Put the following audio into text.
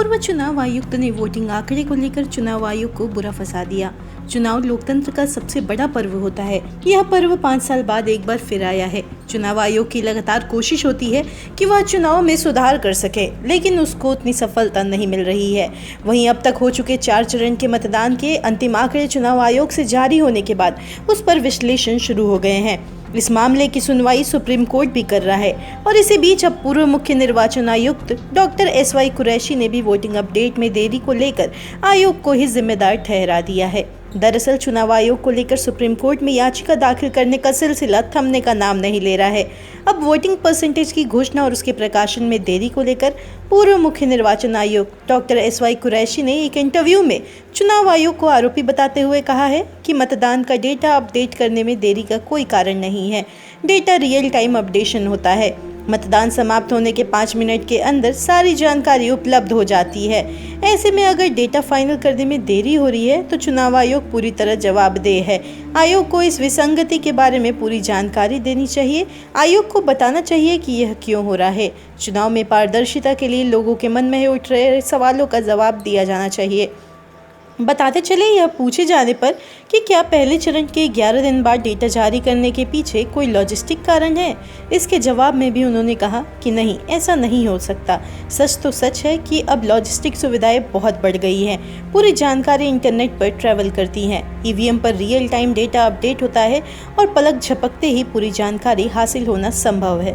पूर्व चुनाव आयुक्त ने वोटिंग आंकड़े को लेकर चुनाव आयोग को बुरा फंसा दिया। चुनाव लोकतंत्र का सबसे बड़ा पर्व होता है। यह पर्व 5 साल बाद एक बार फिर आया है। चुनाव आयोग की लगातार कोशिश होती है कि वह चुनाव में सुधार कर सके, लेकिन उसको उतनी सफलता नहीं मिल रही है। वहीं अब तक हो चुके 4 चरण के मतदान के अंतिम आंकड़े चुनाव आयोग से जारी होने के बाद उस पर विश्लेषण शुरू हो गए हैं। इस मामले की सुनवाई सुप्रीम कोर्ट भी कर रहा है और इसी बीच अब पूर्व मुख्य निर्वाचन आयुक्त डॉक्टर SY कुरैशी ने भी वोटिंग अपडेट में देरी को लेकर आयोग को ही जिम्मेदार ठहरा दिया है। दरअसल चुनाव आयोग को लेकर सुप्रीम कोर्ट में याचिका दाखिल करने का सिलसिला थमने का नाम नहीं ले रहा है। अब वोटिंग परसेंटेज की घोषणा और उसके प्रकाशन में देरी को लेकर पूर्व मुख्य निर्वाचन आयुक्त डॉक्टर SY कुरैशी ने एक इंटरव्यू में चुनाव आयोग को आरोपी बताते हुए कहा है कि मतदान का डेटा अपडेट करने में देरी का कोई कारण नहीं है। डेटा रियल टाइम अपडेशन होता है। मतदान समाप्त होने के 5 मिनट के अंदर सारी जानकारी उपलब्ध हो जाती है। ऐसे में अगर डेटा फाइनल करने में देरी हो रही है तो चुनाव आयोग पूरी तरह जवाबदेह है। आयोग को इस विसंगति के बारे में पूरी जानकारी देनी चाहिए। आयोग को बताना चाहिए कि यह क्यों हो रहा है। चुनाव में पारदर्शिता के लिए लोगों के मन में उठ रहे सवालों का जवाब दिया जाना चाहिए। बताते चले यह पूछे जाने पर कि क्या पहले चरण के 11 दिन बाद डेटा जारी करने के पीछे कोई लॉजिस्टिक कारण है, इसके जवाब में भी उन्होंने कहा कि नहीं, ऐसा नहीं हो सकता। सच तो सच है कि अब लॉजिस्टिक सुविधाएं बहुत बढ़ गई हैं। पूरी जानकारी इंटरनेट पर ट्रैवल करती हैं। EVM पर रियल टाइम डेटा अपडेट होता है और पलक झपकते ही पूरी जानकारी हासिल होना संभव है।